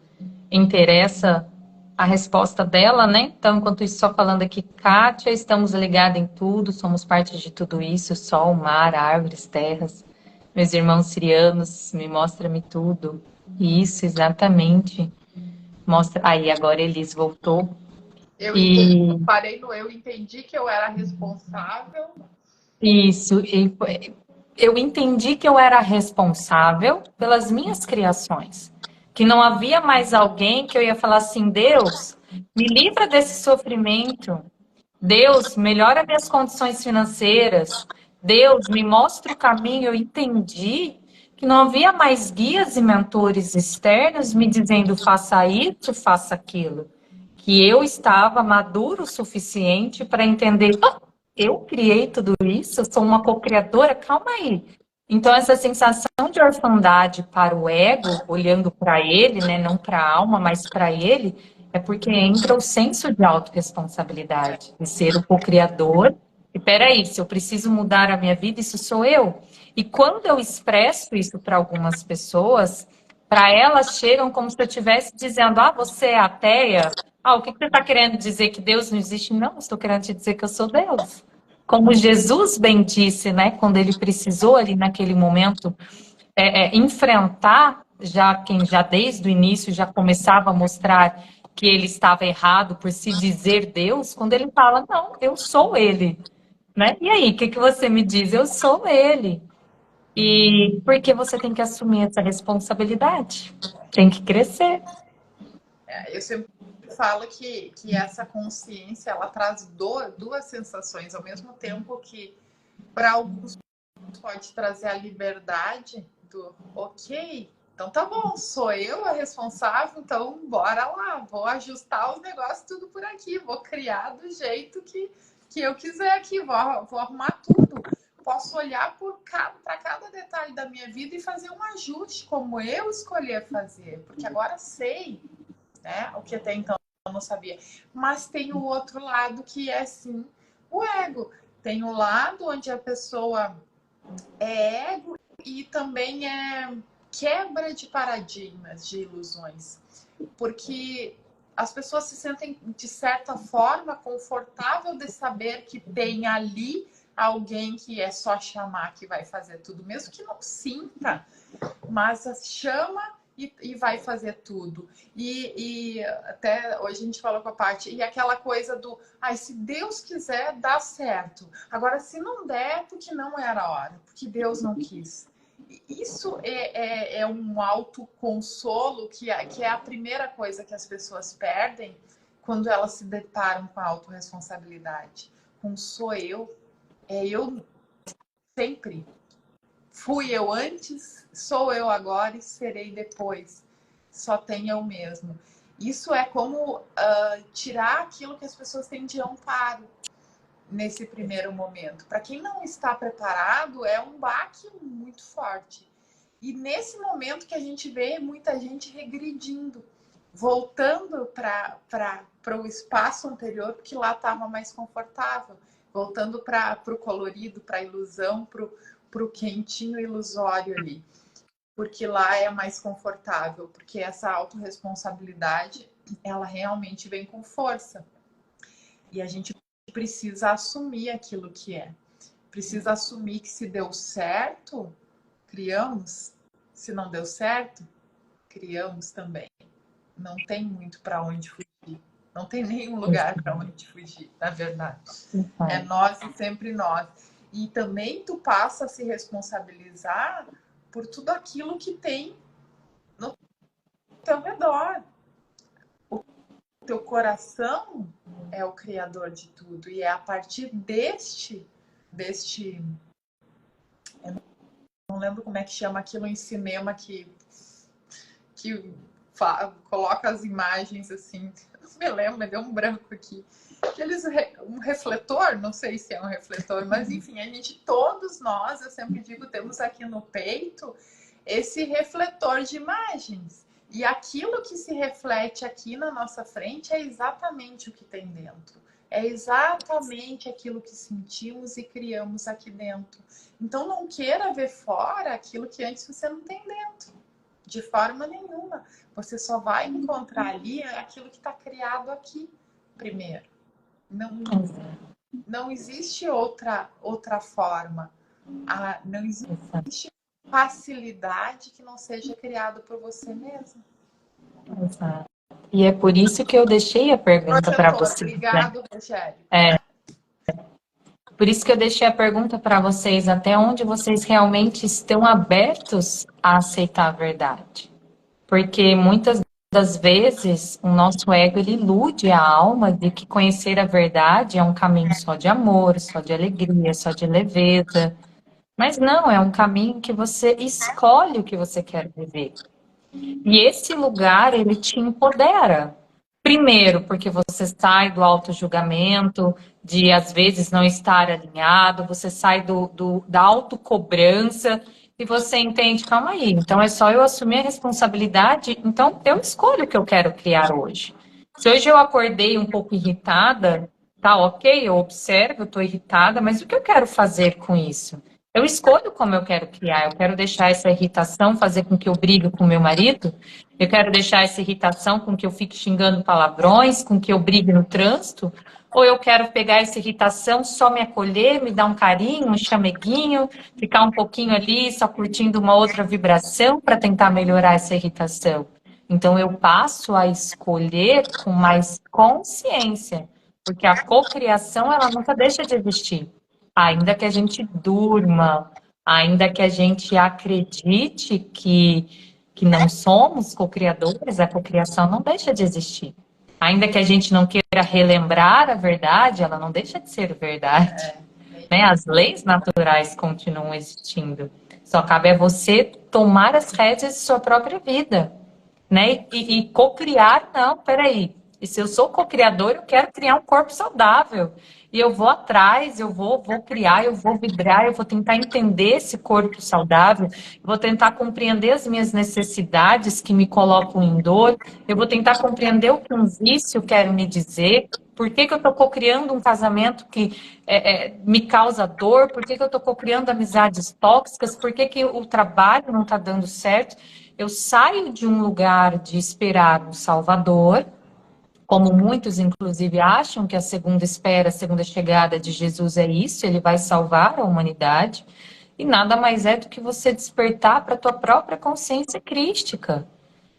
interessa a resposta dela, né? Então, enquanto isso, só falando aqui, Kátia, estamos ligados em tudo, somos parte de tudo isso, sol, mar, árvores, terras. Meus irmãos sirianos, me mostra-me tudo. Isso, exatamente. Mostra. Aí, agora Elis voltou. Eu entendi que eu era responsável. Isso, eu entendi que eu era responsável pelas minhas criações. Que não havia mais alguém que eu ia falar assim, Deus, me livra desse sofrimento. Deus, melhora minhas condições financeiras. Deus, me mostra o caminho. Eu entendi que não havia mais guias e mentores externos me dizendo faça isso, faça aquilo. Que eu estava maduro o suficiente para entender, eu criei tudo isso, eu sou uma co-criadora, calma aí. Então, essa sensação de orfandade para o ego, olhando para ele, né, não para a alma, mas para ele, é porque entra o senso de autorresponsabilidade, de ser o co-criador. E peraí, se eu preciso mudar a minha vida, isso sou eu. E quando eu expresso isso para algumas pessoas, para elas chegam como se eu estivesse dizendo, ah, você é ateia? Ah, o que você está querendo dizer que Deus não existe? Não, estou querendo te dizer que eu sou Deus. Como Jesus bem disse, né, quando ele precisou ali naquele momento enfrentar já quem já desde o início já começava a mostrar que ele estava errado por se dizer Deus, quando ele fala, não, eu sou ele, né? E aí, o que você me diz? Eu sou ele. E por que você tem que assumir essa responsabilidade? Tem que crescer. Eu sempre falo que essa consciência, ela traz duas sensações, ao mesmo tempo que para alguns pode trazer a liberdade do ok, então tá bom, sou eu a responsável, então bora lá, vou ajustar os negócios tudo por aqui, vou criar do jeito que eu quiser aqui, vou arrumar tudo. Posso olhar para cada detalhe da minha vida e fazer um ajuste como eu escolher fazer, porque agora sei, né, o que até então eu não sabia. Mas tem o outro lado que é sim o ego. Tem o lado onde a pessoa é ego e também é quebra de paradigmas, de ilusões. Porque as pessoas se sentem, de certa forma, confortável de saber que tem ali alguém que é só chamar que vai fazer tudo, mesmo que não sinta, mas chama e vai fazer tudo. E até hoje a gente falou com a Paty, e aquela coisa do, se Deus quiser, dá certo. Agora, se não der, porque não era a hora, porque Deus não quis. Isso é um autoconsolo que é a primeira coisa que as pessoas perdem quando elas se deparam com a autorresponsabilidade. Com sou eu, é eu sempre. Fui eu antes, sou eu agora e serei depois. Só tem eu mesmo. Isso é como tirar aquilo que as pessoas têm de amparo nesse primeiro momento. Para quem não está preparado, é um baque muito forte. E nesse momento que a gente vê muita gente regredindo, voltando para o espaço anterior, porque lá estava mais confortável, voltando para o colorido, para a ilusão, para o quentinho ilusório ali, porque lá é mais confortável, porque essa autorresponsabilidade, ela realmente vem com força. E a gente precisa assumir aquilo que é. Precisa assumir que se deu certo, criamos. Se não deu certo, criamos também. Não tem muito para onde fugir. Não tem nenhum lugar para onde fugir, na verdade. É nós e sempre nós. E também tu passa a se responsabilizar por tudo aquilo que tem no teu redor. O teu coração é o criador de tudo. E é a partir deste eu não lembro como é que chama aquilo em cinema que coloca as imagens assim. Não me lembro, me deu um branco aqui. Um refletor, não sei se é um refletor, mas enfim, todos nós, eu sempre digo, temos aqui no peito esse refletor de imagens. E aquilo que se reflete aqui na nossa frente é exatamente o que tem dentro. É exatamente aquilo que sentimos e criamos aqui dentro. Então não queira ver fora aquilo que antes você não tem dentro. De forma nenhuma. Você só vai encontrar ali aquilo que está criado aqui primeiro. Não existe outra forma. Não existe facilidade que não seja criada por você mesmo. Exato. E é por isso que eu deixei a pergunta para vocês. Obrigado, Rogério. Por isso que eu deixei a pergunta para vocês, até onde vocês realmente estão abertos a aceitar a verdade. Porque muitas das vezes o nosso ego ele ilude a alma de que conhecer a verdade é um caminho só de amor, só de alegria, só de leveza. Mas não, é um caminho que você escolhe o que você quer viver. E esse lugar, ele te empodera. Primeiro, porque você sai do auto-julgamento, de às vezes não estar alinhado, você sai da autocobrança e você entende, calma aí, então é só eu assumir a responsabilidade, então eu escolho o que eu quero criar hoje. Se hoje eu acordei um pouco irritada, tá ok, eu observo, eu estou irritada, mas o que eu quero fazer com isso? Eu escolho como eu quero criar, eu quero deixar essa irritação fazer com que eu brigue com meu marido, eu quero deixar essa irritação com que eu fique xingando palavrões, com que eu brigue no trânsito, ou eu quero pegar essa irritação, só me acolher, me dar um carinho, um chameguinho, ficar um pouquinho ali, só curtindo uma outra vibração para tentar melhorar essa irritação. Então eu passo a escolher com mais consciência, porque a cocriação ela nunca deixa de existir. Ainda que a gente durma, ainda que a gente acredite que não somos co-criadores, a cocriação não deixa de existir. Ainda que a gente não queira relembrar a verdade, ela não deixa de ser verdade. Né? As leis naturais continuam existindo. Só cabe a você tomar as rédeas de sua própria vida. Né? E co-criar, não, peraí. E se eu sou co-criador, eu quero criar um corpo saudável. E eu vou atrás, eu vou criar, eu vou vibrar, eu vou tentar entender esse corpo saudável, eu vou tentar compreender as minhas necessidades que me colocam em dor, eu vou tentar compreender o que um vício quer me dizer, por que eu estou co-criando um casamento que me causa dor, por que eu estou co-criando amizades tóxicas, por que o trabalho não está dando certo. Eu saio de um lugar de esperar um salvador, como muitos, inclusive, acham que a segunda espera, a segunda chegada de Jesus é isso, ele vai salvar a humanidade, e nada mais é do que você despertar para a tua própria consciência crística,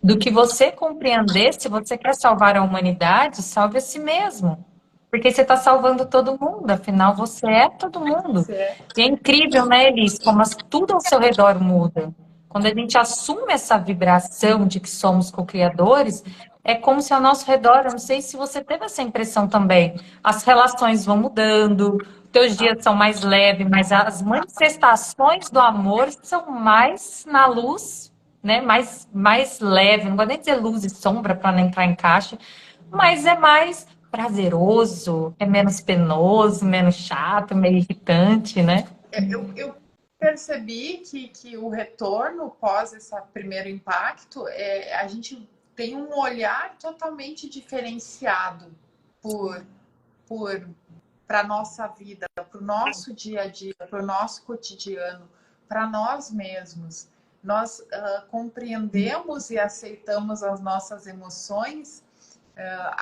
do que você compreender, se você quer salvar a humanidade, salve a si mesmo. Porque você está salvando todo mundo, afinal você é todo mundo. E é incrível, né, Elis, como tudo ao seu redor muda. Quando a gente assume essa vibração de que somos co-criadores, é como se ao nosso redor, eu não sei se você teve essa impressão também, as relações vão mudando, teus dias são mais leves, mas as manifestações do amor são mais na luz, né? Mais leve, não vou nem dizer luz e sombra para não entrar em caixa, mas é mais prazeroso, é menos penoso, menos chato, meio irritante, né? Eu percebi que o retorno pós esse primeiro impacto, a gente tem um olhar totalmente diferenciado para a nossa vida, para o nosso dia a dia, para o nosso cotidiano, para nós mesmos. Nós compreendemos e aceitamos as nossas emoções,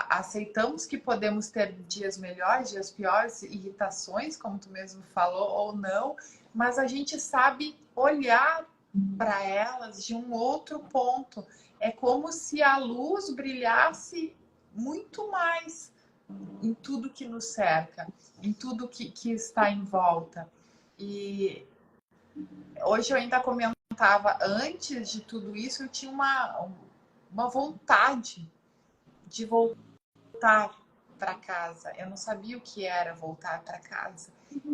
aceitamos que podemos ter dias melhores, dias piores, irritações, como tu mesmo falou, ou não, mas a gente sabe olhar para elas de um outro ponto. É como se a luz brilhasse muito mais em tudo que nos cerca, em tudo que está em volta. E hoje eu ainda comentava, antes de tudo isso, eu tinha uma vontade de voltar para casa. Eu não sabia o que era voltar para casa.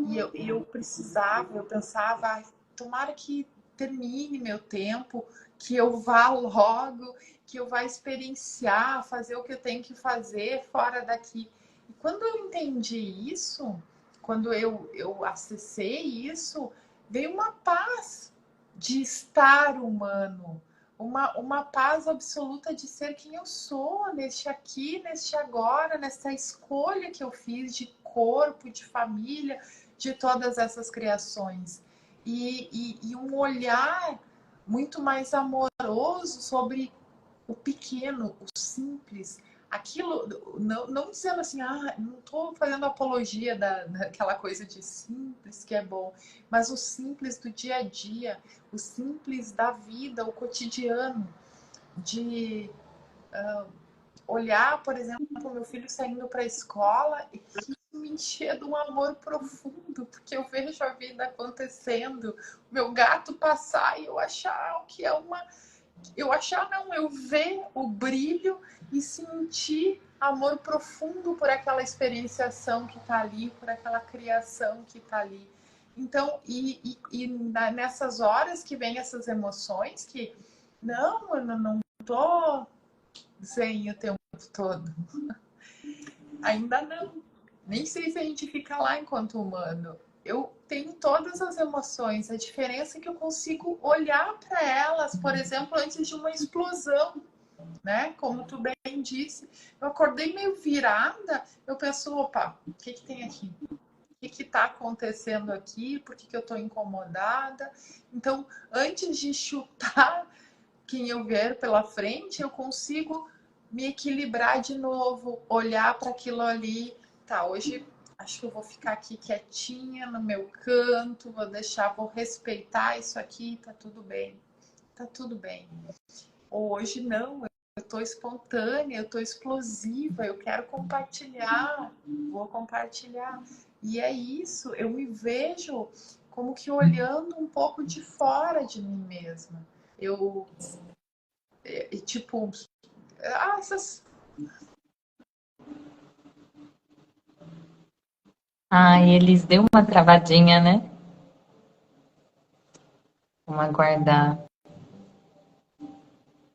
E eu precisava, eu pensava, tomara que termine meu tempo, que eu vá logo, que eu vá experienciar, fazer o que eu tenho que fazer fora daqui. E quando eu entendi isso, quando eu acessei isso, veio uma paz de estar humano, uma paz absoluta de ser quem eu sou, neste aqui, neste agora, nessa escolha que eu fiz de corpo, de família, de todas essas criações. E um olhar muito mais amoroso sobre o pequeno, o simples, aquilo, não dizendo assim, não estou fazendo apologia daquela coisa de simples que é bom, mas o simples do dia a dia, o simples da vida, o cotidiano, de olhar, por exemplo, o meu filho saindo para a escola e me encher de um amor profundo, porque eu vejo a vida acontecendo, o meu gato passar e eu achar que é uma... eu ver o brilho e sentir amor profundo por aquela experienciação que está ali, por aquela criação que está ali. Então, nessas horas que vem essas emoções que, não, eu não tô zen o tempo todo. Ainda não. Nem sei se a gente fica lá enquanto humano. Eu tenho todas as emoções. A diferença é que eu consigo olhar para elas, por exemplo, antes de uma explosão, né? Como tu bem disse. Eu acordei meio virada, eu penso, opa, o que tem aqui? O que está acontecendo aqui? Por que eu estou incomodada? Então, antes de chutar quem eu ver pela frente, eu consigo me equilibrar de novo, olhar para aquilo ali. Tá, hoje acho que eu vou ficar aqui quietinha no meu canto, vou respeitar isso aqui, tá tudo bem. Tá tudo bem. Hoje não, eu tô espontânea, eu tô explosiva, eu quero compartilhar, vou compartilhar. E é isso, eu me vejo como que olhando um pouco de fora de mim mesma. Eu, tipo, essas... Eles deu uma travadinha, né? Vamos aguardar.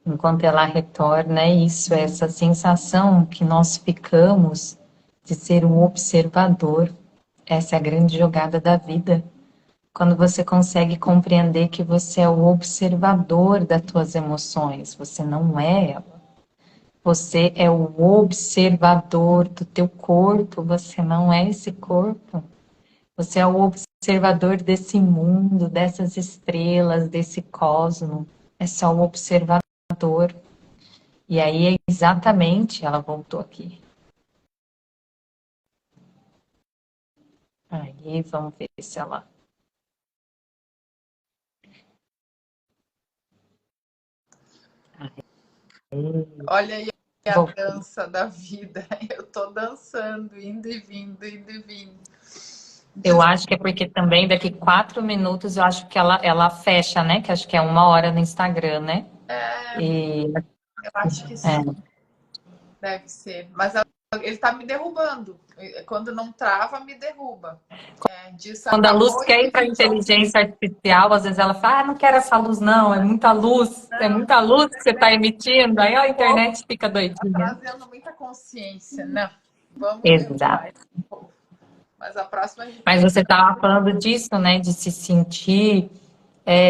Enquanto ela retorna, é isso, é essa sensação que nós ficamos de ser um observador. Essa é a grande jogada da vida. Quando você consegue compreender que você é o observador das tuas emoções, você não é ela. Você é o observador do teu corpo, você não é esse corpo. Você é o observador desse mundo, dessas estrelas, desse cosmo. É só o observador. E aí, exatamente, ela voltou aqui. Aí, vamos ver se ela... Olha aí a Voltou. dança da vida. Eu tô dançando, indo e vindo, indo e vindo. Eu acho que é porque também daqui 4 minutos eu acho que ela fecha, né? Que acho que é 1 hora no Instagram, né? E, Eu acho que sim, é, deve ser. Mas ele tá me derrubando. Quando não trava, me derruba. Disso quando a luz acabou quer ir para a 8h21. inteligência artificial, às vezes ela fala, não quero essa luz não, é muita luz que você está emitindo, aí a internet fica Tá doidinha. trazendo muita consciência. Não, vamos derrubar Exato. esse povo. Mas a próxima a gente Mas você estava falando disso, né, de se sentir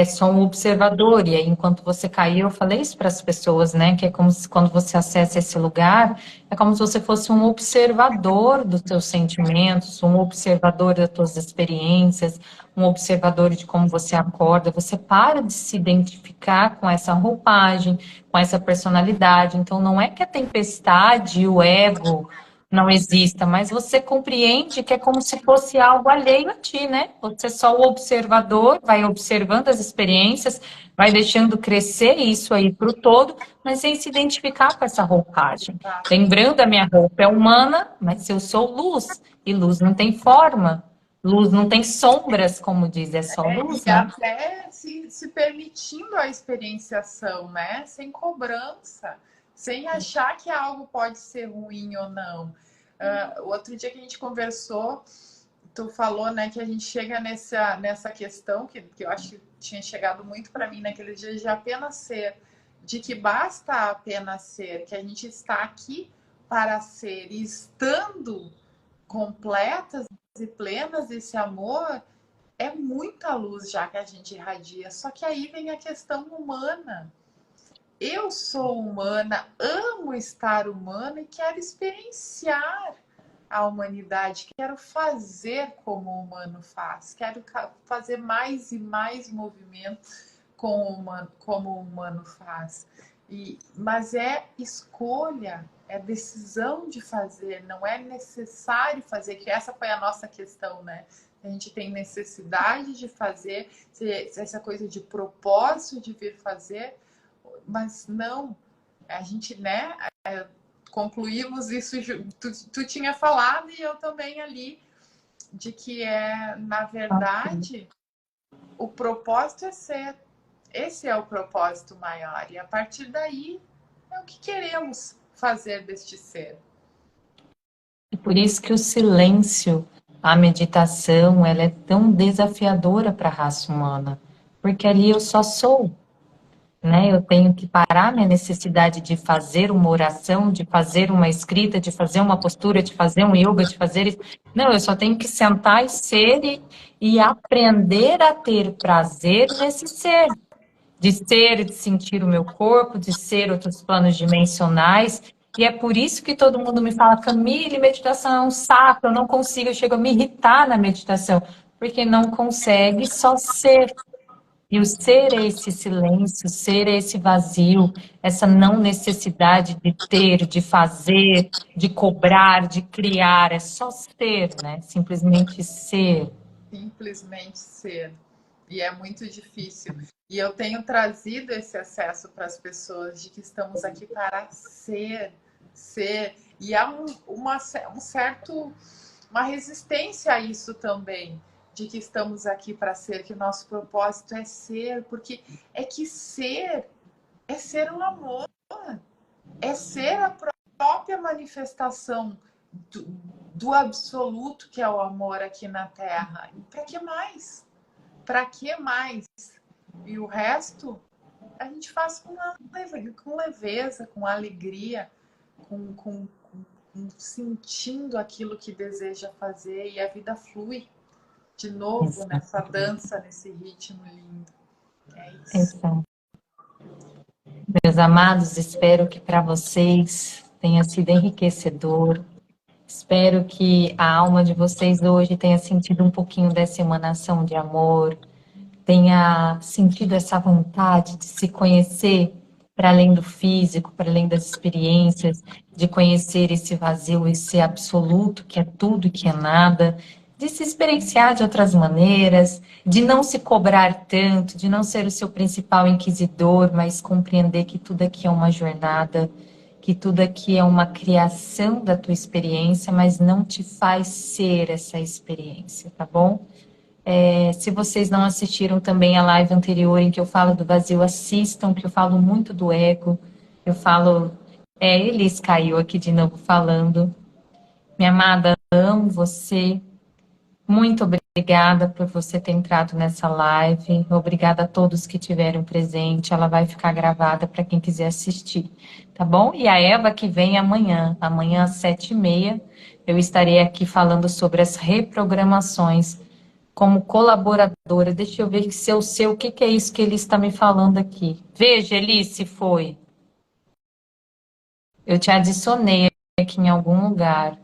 só um observador, e aí enquanto você caiu, eu falei isso para as pessoas, né, que é como se quando você acessa esse lugar, é como se você fosse um observador dos teus sentimentos, um observador das tuas experiências, um observador de como você acorda, você para de se identificar com essa roupagem, com essa personalidade, então não é que a tempestade, o ego não exista, mas você compreende que é como se fosse algo alheio a ti, né? Você é só o observador, vai observando as experiências, vai deixando crescer isso aí para o todo, mas sem se identificar com essa roupagem. tá. Lembrando, a minha roupa é humana, mas eu sou luz, e luz não tem forma, luz não tem sombras, como diz, é só luz, E né? até se permitindo a experienciação, né? Sem cobrança, sem achar que algo pode ser ruim ou não. O outro dia que a gente conversou, tu falou, né, que a gente chega nessa questão que eu acho que tinha chegado muito para mim naquele dia de apenas ser, de que basta apenas ser, que a gente está aqui para ser, e estando completas e plenas desse amor, é muita luz já que a gente irradia. Só que aí vem a questão humana. Eu sou humana, amo estar humana e quero experienciar a humanidade, quero fazer como o humano faz, quero fazer mais e mais movimentos como o humano faz. Mas é escolha, é decisão de fazer, não é necessário fazer, que essa foi a nossa questão, né? A gente tem necessidade de fazer, essa coisa de propósito de vir fazer, mas não, a gente, né? Concluímos isso, tu tinha falado e eu também ali, de que na verdade, o propósito é ser. Esse é o propósito maior. E a partir daí, é o que queremos fazer deste ser. E por isso que o silêncio, a meditação, ela é tão desafiadora para a raça humana, porque ali eu só sou, né? Eu tenho que parar minha necessidade de fazer uma oração, de fazer uma escrita, de fazer uma postura, de fazer um yoga, de fazer isso. Não, eu só tenho que sentar e ser e aprender a ter prazer nesse ser. De ser, de sentir o meu corpo, de ser outros planos dimensionais. E é por isso que todo mundo me fala, Camille, meditação é um saco, eu não consigo, eu chego a me irritar na meditação, porque não consegue só ser. E o ser é esse silêncio, o ser é esse vazio, essa não necessidade de ter, de fazer, de cobrar, de criar, é só ser, né? Simplesmente ser. Simplesmente ser. E é muito difícil. E eu tenho trazido esse acesso para as pessoas de que estamos aqui para ser, ser. E há uma resistência a isso também, de que estamos aqui para ser, que o nosso propósito é ser, porque é que ser é ser o amor, é ser a própria manifestação do absoluto que é o amor aqui na Terra. Para que mais? Para que mais? E o resto a gente faz com leveza, com alegria, com sentindo aquilo que deseja fazer, e a vida flui de novo nessa dança, nesse ritmo lindo. É isso. Exato. Meus amados, espero que para vocês tenha sido enriquecedor. Espero que a alma de vocês hoje tenha sentido um pouquinho dessa emanação de amor, tenha sentido essa vontade de se conhecer para além do físico, para além das experiências, de conhecer esse vazio, esse absoluto que é tudo e que é nada, de se experienciar de outras maneiras, de não se cobrar tanto, de não ser o seu principal inquisidor, mas compreender que tudo aqui é uma jornada, que tudo aqui é uma criação da tua experiência, mas não te faz ser essa experiência, tá bom? Se vocês não assistiram também a live anterior em que eu falo do vazio, assistam, que eu falo muito do ego. Eu falo. Elis caiu aqui de novo falando. Minha amada, amo você. Muito obrigada por você ter entrado nessa live. Obrigada a todos que tiveram presente. Ela vai ficar gravada para quem quiser assistir, tá bom? E a Eva que vem amanhã, às 7h30, eu estarei aqui falando sobre as reprogramações como colaboradora. Deixa eu ver se eu sei o que é isso que ele está me falando aqui. Veja, Eli, se foi. Eu te adicionei aqui em algum lugar.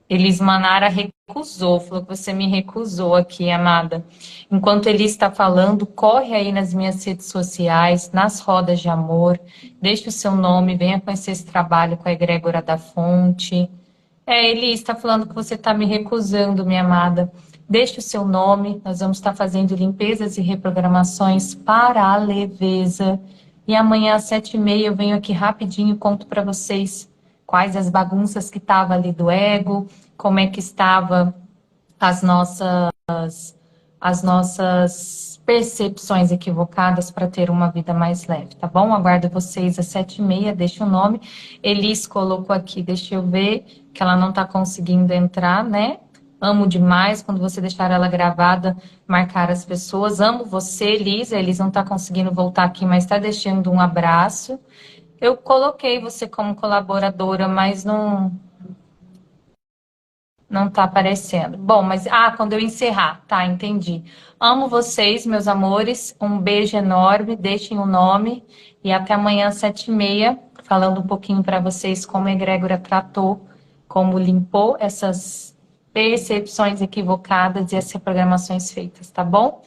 Elis Manara recusou, falou que você me recusou aqui, amada. Enquanto ele está falando, corre aí nas minhas redes sociais, nas rodas de amor, deixe o seu nome, venha conhecer esse trabalho com a egrégora da fonte. Eli está falando que você está me recusando, minha amada. Deixe o seu nome, nós vamos estar fazendo limpezas e reprogramações para a leveza. E amanhã às 7h30 eu venho aqui rapidinho e conto para vocês quais as bagunças que estavam ali do ego, como é que estava as nossas percepções equivocadas para ter uma vida mais leve, tá bom? Aguardo vocês às 7h30, deixa o nome. Elis colocou aqui, deixa eu ver, que ela não está conseguindo entrar, né? Amo demais quando você deixar ela gravada, marcar as pessoas. Amo você, Elis. A Elis não está conseguindo voltar aqui, mas está deixando um abraço. Eu coloquei você como colaboradora, mas não tá aparecendo. Bom, mas quando eu encerrar, tá, entendi. Amo vocês, meus amores. Um beijo enorme. Deixem o nome e até amanhã às 7h30, falando um pouquinho para vocês como a egrégora tratou, como limpou essas percepções equivocadas e as reprogramações feitas, tá bom?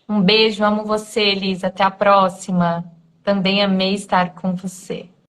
Um beijo, amo você, Elisa. Até a próxima. Também amei estar com você.